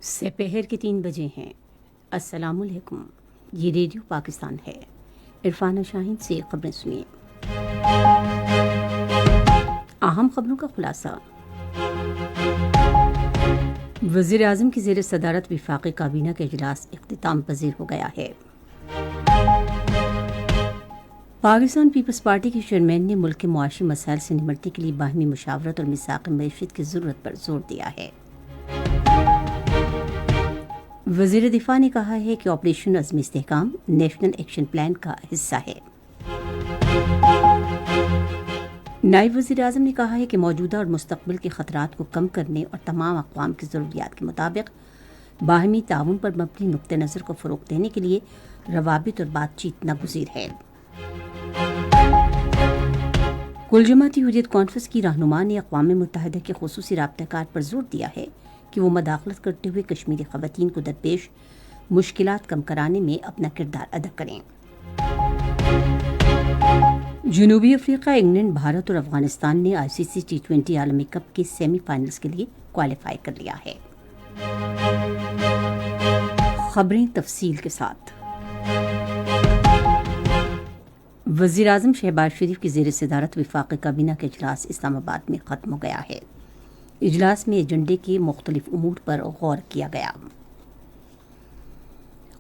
سپہر کے 3 بجے ہیں۔ السلام علیکم، یہ ریڈیو پاکستان ہے۔ عرفانہ شاہین سے خبریں سنیے۔ اہم خبروں کا خلاصہ۔ وزیر اعظم کی زیر صدارت وفاقی کابینہ کا اجلاس اختتام پذیر ہو گیا ہے۔ پاکستان پیپلز پارٹی کے چیئرمین نے ملک کے معاشی مسائل سے نمٹنے کے لیے باہمی مشاورت اور میثاق معیشت کی ضرورت پر زور دیا ہے۔ وزیر دفاع نے کہا ہے کہ آپریشن عزم استحکام نیشنل ایکشن پلان کا حصہ ہے۔ نائب وزیر اعظم نے کہا ہے کہ موجودہ اور مستقبل کے خطرات کو کم کرنے اور تمام اقوام کی ضروریات کے مطابق باہمی تعاون پر مبنی نقطہ نظر کو فروغ دینے کے لیے روابط اور بات چیت ناگزیر ہے۔ کل جماعتی حریت کانفرنس کی رہنما نے اقوام متحدہ کے خصوصی رابطہ کار پر زور دیا ہے کہ وہ مداخلت کرتے ہوئے کشمیری خواتین کو درپیش مشکلات کم کرانے میں اپنا کردار ادا کریں۔ جنوبی افریقہ، انگلینڈ، بھارت اور افغانستان نے ICC T20 عالمی کپ کے سیمی فائنلز کے لیے کوالیفائی کر لیا ہے۔ خبریں تفصیل کے ساتھ۔ وزیر اعظم شہباز شریف کی زیر صدارت وفاقی کابینہ کا اجلاس اسلام آباد میں ختم ہو گیا ہے۔ اجلاس میں ایجنڈے کے مختلف امور پر غور کیا گیا۔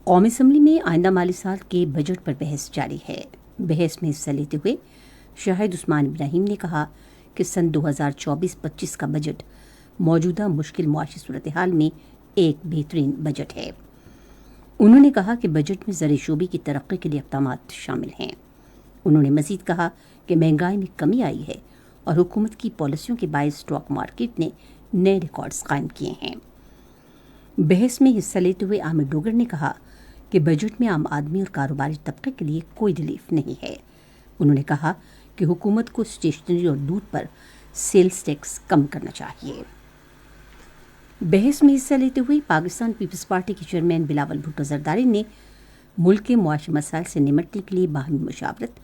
قومی اسمبلی میں آئندہ مالی سال کے بجٹ پر بحث جاری ہے۔ بحث میں حصہ لیتے ہوئے شاہد عثمان ابراہیم نے کہا کہ سن 2024-25 کا بجٹ موجودہ مشکل معاشی صورتحال میں ایک بہترین بجٹ ہے۔ انہوں نے کہا کہ بجٹ میں زرعی شعبے کی ترقی کے لیے اقدامات شامل ہیں۔ انہوں نے مزید کہا کہ مہنگائی میں کمی آئی ہے اور حکومت کی پالیسیوں کے باعث اسٹاک مارکیٹ نے نئے ریکارڈز قائم کیے ہیں۔ بحث میں حصہ لیتے ہوئے عامر ڈوگر نے کہا کہ بجٹ میں عام آدمی اور کاروباری طبقے کے لیے کوئی ریلیف نہیں ہے۔ انہوں نے کہا کہ حکومت کو اسٹیشنری اور دودھ پر سیلز ٹیکس کم کرنا چاہیے۔ بحث میں حصہ لیتے ہوئے پاکستان پیپلز پارٹی کے چیئرمین بلاول بھٹو زرداری نے ملک کے معاشی مسائل سے نمٹنے کے لیے باہمی مشاورت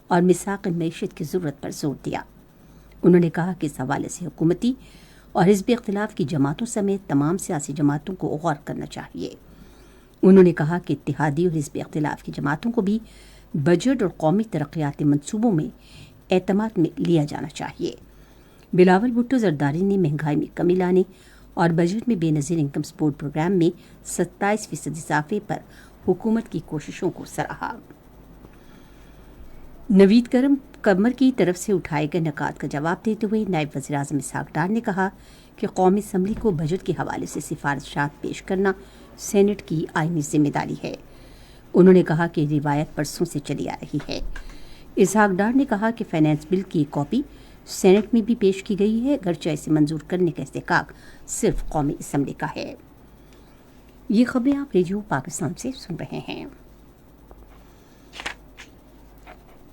اور میثاق معیشت کی ضرورت پر زور دیا۔ انہوں نے کہا کہ اس حوالے سے حکومتی اور حزب اختلاف کی جماعتوں سمیت تمام سیاسی جماعتوں کو غور کرنا چاہیے۔ انہوں نے کہا کہ اتحادی اور حزب اختلاف کی جماعتوں کو بھی بجٹ اور قومی ترقیاتی منصوبوں میں اعتماد میں لیا جانا چاہیے۔ بلاول بھٹو زرداری نے مہنگائی میں کمی لانے اور بجٹ میں بے نظیر انکم سپورٹ پروگرام میں 27% اضافے پر حکومت کی کوششوں کو سراہا۔ نوید قمر کی طرف سے اٹھائے گئے نکات کا جواب دیتے ہوئے نائب وزیر اعظم اسحاق ڈار نے کہا کہ قومی اسمبلی کو بجٹ کے حوالے سے سفارشات پیش کرنا سینٹ کی آئینی ذمہ داری ہے۔ انہوں نے کہا کہ روایت برسوں سے چلی آ رہی ہے۔ اسحاق ڈار نے کہا کہ فائنانس بل کی ایک کاپی سینٹ میں بھی پیش کی گئی ہے، گرچہ اسے منظور کرنے کا استحقاق صرف قومی اسمبلی کا ہے۔ یہ خبریں آپ ریڈیو پاکستان سے سن رہے ہیں۔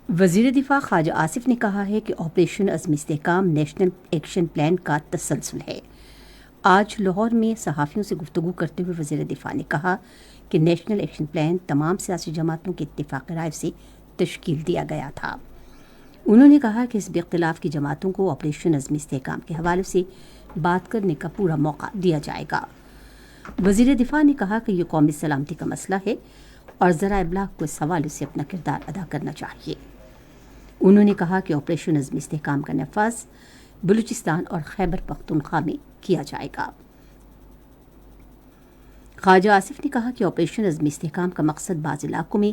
وزیر دفاع خواجہ آصف نے کہا ہے کہ آپریشن عزم استحکام نیشنل ایکشن پلان کا تسلسل ہے۔ آج لاہور میں صحافیوں سے گفتگو کرتے ہوئے وزیر دفاع نے کہا کہ نیشنل ایکشن پلان تمام سیاسی جماعتوں کے اتفاق رائے سے تشکیل دیا گیا تھا۔ انہوں نے کہا کہ حزب اختلاف کی جماعتوں کو آپریشن عزم استحکام کے حوالے سے بات کرنے کا پورا موقع دیا جائے گا۔ وزیر دفاع نے کہا کہ یہ قومی سلامتی کا مسئلہ ہے اور ذرائع ابلاغ کو اس حوالے سے اپنا کردار ادا کرنا چاہیے۔ انہوں نے کہا کہ آپریشن عزم استحکام کا نفاذ بلوچستان اور خیبر پختونخوا میں کیا جائے گا۔ خواجہ آصف نے کہا کہ آپریشن عزم استحکام کا مقصد بعض علاقوں میں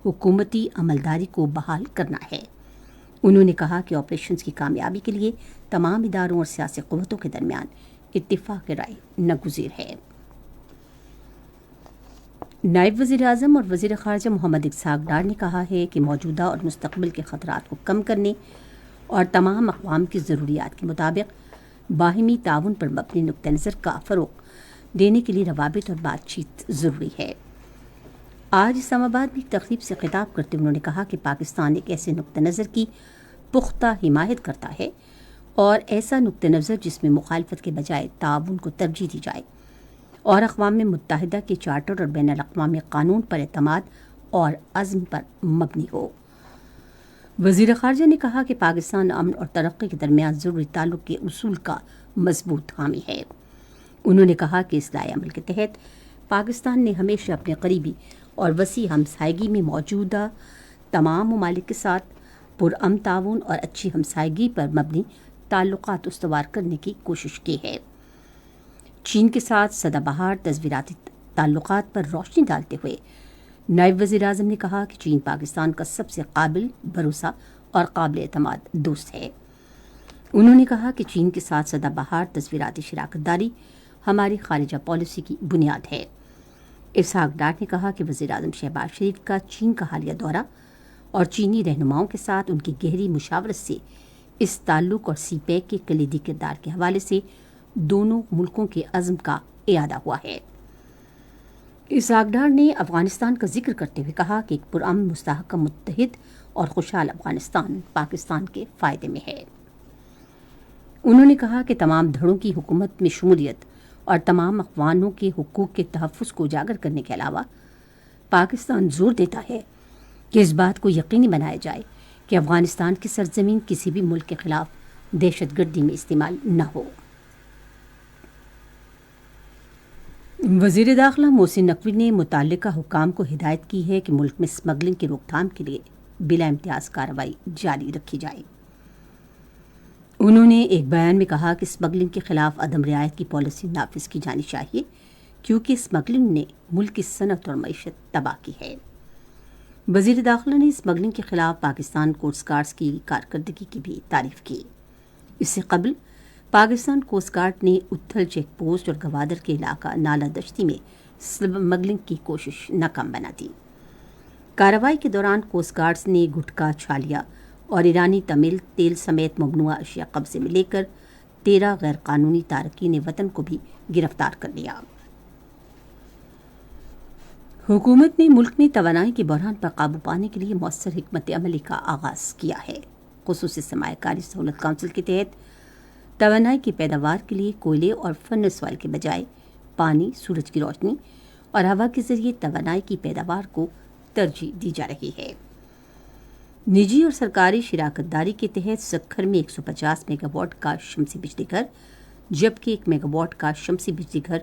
حکومتی عملداری کو بحال کرنا ہے۔ انہوں نے کہا کہ آپریشنز کی کامیابی کے لیے تمام اداروں اور سیاسی قوتوں کے درمیان اتفاق رائے ناگزیر ہے۔ نائب وزیر اعظم اور وزیر خارجہ محمد اسحاق ڈار نے کہا ہے کہ موجودہ اور مستقبل کے خطرات کو کم کرنے اور تمام اقوام کی ضروریات کے مطابق باہمی تعاون پر مبنی نقطہ نظر کا فروغ دینے کے لیے روابط اور بات چیت ضروری ہے۔ آج اسلام آباد میں ایک تقریب سے خطاب کرتے ہوئے انہوں نے کہا کہ پاکستان ایک ایسے نقطہ نظر کی پختہ حمایت کرتا ہے اور ایسا نقطہ نظر جس میں مخالفت کے بجائے تعاون کو ترجیح دی جائے اور اقوام متحدہ کے چارٹر اور بین الاقوامی قانون پر اعتماد اور عزم پر مبنی ہو۔ وزیر خارجہ نے کہا کہ پاکستان امن اور ترقی کے درمیان ضروری تعلق کے اصول کا مضبوط حامی ہے۔ انہوں نے کہا کہ اصلاحی عمل کے تحت پاکستان نے ہمیشہ اپنے قریبی اور وسیع ہمسائیگی میں موجودہ تمام ممالک کے ساتھ پرامن تعاون اور اچھی ہمسائیگی پر مبنی تعلقات استوار کرنے کی کوشش کی ہے۔ چین کے ساتھ سدا بہار تصویراتی تعلقات پر روشنی ڈالتے ہوئے نائب وزیر اعظم نے کہا کہ چین پاکستان کا سب سے قابل، بھروسہ اور قابل اعتماد دوست ہے۔ انہوں نے کہا کہ چین کے ساتھ سدا بہار تصویراتی شراکت داری ہماری خارجہ پالیسی کی بنیاد ہے۔ اسحاق ڈار نے کہا کہ وزیر اعظم شہباز شریف کا چین کا حالیہ دورہ اور چینی رہنماؤں کے ساتھ ان کی گہری مشاورت سے اس تعلق اور سی پیک کے کلیدی کردار کے حوالے سے دونوں ملکوں کے عزم کا اعادہ ہوا ہے۔ اسحاق ڈار نے افغانستان کا ذکر کرتے ہوئے کہا کہ ایک پرامن، مستحکم، متحد اور خوشحال افغانستان پاکستان کے فائدے میں ہے۔ انہوں نے کہا کہ تمام دھڑوں کی حکومت میں شمولیت اور تمام افغانوں کے حقوق کے تحفظ کو اجاگر کرنے کے علاوہ پاکستان زور دیتا ہے کہ اس بات کو یقینی بنایا جائے کہ افغانستان کی سرزمین کسی بھی ملک کے خلاف دہشت گردی میں استعمال نہ ہو۔ وزیر داخلہ محسن نقوی نے متعلقہ حکام کو ہدایت کی ہے کہ ملک میں اسمگلنگ کی روک تھام کے لیے بلا امتیاز کارروائی جاری رکھی جائے۔ انہوں نے ایک بیان میں کہا کہ اسمگلنگ کے خلاف عدم رعایت کی پالیسی نافذ کی جانی چاہیے کیونکہ اسمگلنگ نے ملک کی صنعت اور معیشت تباہ کی ہے۔ وزیر داخلہ نے اسمگلنگ کے خلاف پاکستان کوسٹ گارڈز کی کارکردگی کی بھی تعریف کی۔ اس سے قبل پاکستان کوسٹ گارڈ نے اتھل چیک پوسٹ اور گوادر کے علاقہ نالہ دشتی میں اسمگلنگ کی کوشش ناکام بنا دی۔ کارروائی کے دوران کوسٹ گارڈز نے گٹکا، چھالیا اور ایرانی تمل تیل سمیت ممنوعہ اشیاء قبضے میں لے کر 13 غیر قانونی تارکین وطن کو بھی گرفتار کر لیا۔ حکومت نے ملک میں توانائی کے بحران پر قابو پانے کے لیے مؤثر حکمت عملی کا آغاز کیا ہے۔ خصوصی سرمایہ کاری سہولت کونسل کے تحت توانائی کی پیداوار کے لیے کوئلے اور فرنس آئل کے بجائے پانی، سورج کی روشنی اور ہوا کے ذریعے توانائی کی پیداوار کو ترجیح دی جا رہی ہے۔ نجی اور سرکاری شراکت داری کے تحت سکھر میں 150 میگا واٹ کا شمسی بجلی گھر جبکہ 1 میگا واٹ کا شمسی بجلی گھر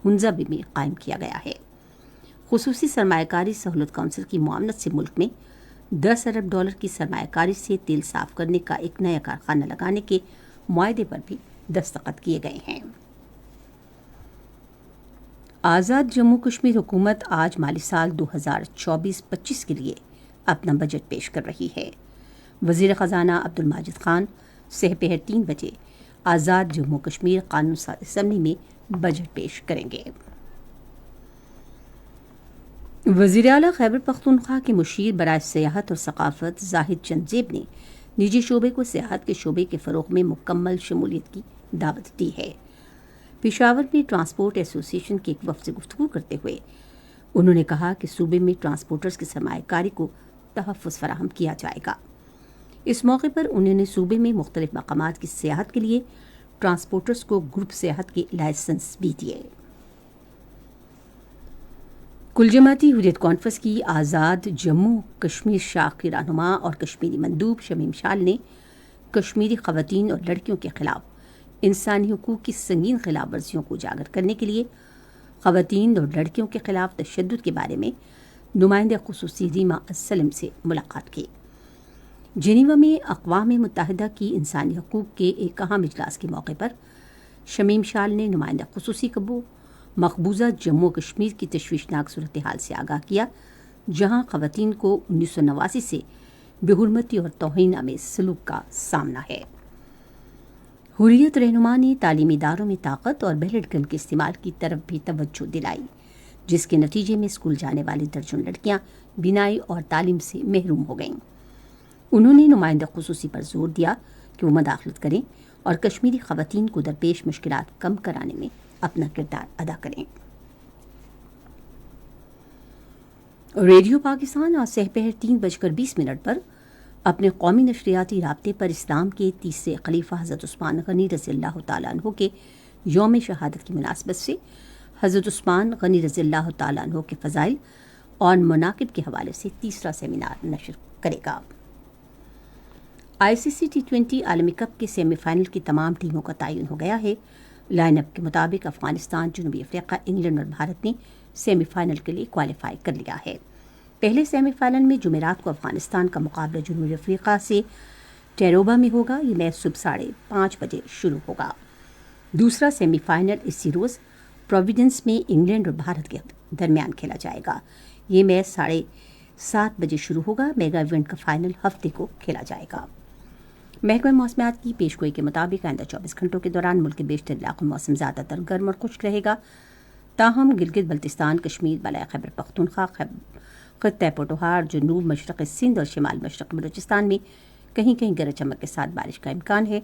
ہنزابی میں قائم کیا گیا ہے۔ خصوصی سرمایہ کاری سہولت کونسل کی معاونت سے ملک میں $10 ارب کی سرمایہ کاری سے تیل صاف کرنے کا ایک نیا کارخانہ لگانے کے معاہدے پر بھی دستخط کیے گئے ہیں۔ آزاد جموں کشمیر حکومت آج مالی سال 2024-25 کے لیے اپنا بجٹ پیش کر رہی ہے۔ وزیر خزانہ عبدالماجد خان سحر 3 بجے آزاد جموں کشمیر قانون ساز اسمبلی میں بجٹ پیش کریں گے۔ وزیر اعلیٰ خیبر پختونخوا کے مشیر برائے سیاحت اور ثقافت زاہد چند زیب نے نجی شعبے کو سیاحت کے شعبے کے فروغ میں مکمل شمولیت کی دعوت دی ہے۔ پشاور میں ٹرانسپورٹ ایسوسی ایشن کے ایک وفد سے گفتگو کرتے ہوئے انہوں نے کہا کہ صوبے میں ٹرانسپورٹرز کی سرمایہ کاری کو تحفظ فراہم کیا جائے گا۔ اس موقع پر انہوں نے صوبے میں مختلف مقامات کی سیاحت کے لیے ٹرانسپورٹرز کو گروپ سیاحت کے لائسنس بھی دیے۔ کل جماعتی حریت کانفرنس کی آزاد جموں کشمیر شاخ کی رہنما اور کشمیری مندوب شمیم شال نے کشمیری خواتین اور لڑکیوں کے خلاف انسانی حقوق کی سنگین خلاف ورزیوں کو اجاگر کرنے کے لیے خواتین اور لڑکیوں کے خلاف تشدد کے بارے میں نمائندہ خصوصی ریما السلم سے ملاقات کی۔ جنیوا میں اقوام متحدہ کی انسانی حقوق کے ایک اہم اجلاس کے موقع پر شمیم شال نے نمائندہ خصوصی کو مقبوضہ جموں کشمیر کی تشویشناک صورتحال سے آگاہ کیا جہاں خواتین کو 1989 سے بے حرمتی اور توہین آمیز سلوک کا سامنا ہے۔ حریت رہنما نے تعلیمی اداروں میں طاقت اور بیلٹ گن کے استعمال کی طرف بھی توجہ دلائی جس کے نتیجے میں اسکول جانے والی درجن لڑکیاں بینائی اور تعلیم سے محروم ہو گئیں۔ انہوں نے نمائندہ خصوصی پر زور دیا کہ وہ مداخلت کریں اور کشمیری خواتین کو درپیش مشکلات کم کرانے میں اپنا کردار ادا کریں۔ ریڈیو پاکستان آج سحر 3:20 پر اپنے قومی نشریاتی رابطے پر اسلام کے تیسرے خلیفہ حضرت عثمان غنی رضی اللہ تعالیٰ عنہ کے یوم شہادت کی مناسبت سے حضرت عثمان غنی رضی اللہ تعالیٰ عنہ کے فضائل اور مناقب کے حوالے سے تیسرا سیمینار نشر کرے گا۔ ICC T20 عالمی کپ کے سیمی فائنل کی تمام ٹیموں کا تعین ہو گیا ہے۔ لائن اپ کے مطابق افغانستان، جنوبی افریقہ، انگلینڈ اور بھارت نے سیمی فائنل کے لیے کوالیفائی کر لیا ہے۔ پہلے سیمی فائنل میں جمعرات کو افغانستان کا مقابلہ جنوبی افریقہ سے ٹیروبا میں ہوگا۔ یہ میچ صبح 5:30 بجے شروع ہوگا۔ دوسرا سیمی فائنل اسی روز پروویڈنس میں انگلینڈ اور بھارت کے درمیان کھیلا جائے گا۔ یہ میچ 7:30 بجے شروع ہوگا۔ میگا ایونٹ کا فائنل ہفتے کو کھیلا جائے گا۔ محکمہ موسمیات کی پیشگوئی کے مطابق آئندہ 24 گھنٹوں کے دوران ملک کے بیشتر علاقوں میں موسم زیادہ تر گرم اور خشک رہے گا، تاہم گلگت بلتستان، کشمیر، بالا خیبر پختونخوا، خطہ پوٹوہار، جنوب مشرق سندھ اور شمال مشرق بلوچستان میں کہیں کہیں گرج چمک کے ساتھ بارش کا امکان ہے۔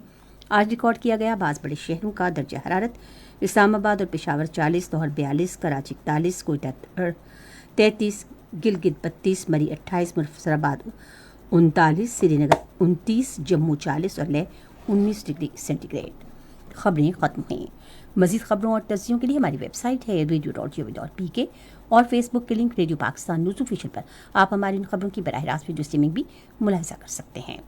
آج ریکارڈ کیا گیا بعض بڑے شہروں کا درجہ حرارت: اسلام آباد اور پشاور 40، لاہور 42، کراچی 41، کوئٹہ 33، گلگت 32، مری 28، مظفر آباد 39، سری نگر 29، جموں 40 اور لیہ 19 ڈگری سینٹی گریڈ۔ خبریں ختم ہوئیں۔ مزید خبروں اور تجزیوں کے لیے ہماری ویب سائٹ ہے radio.gov.pk اور فیس بک کے link radio Pakistan news official پر آپ ہماری ان خبروں کی براہ راست ویڈیو اسٹریمنگ بھی ملاحظہ کر سکتے ہیں۔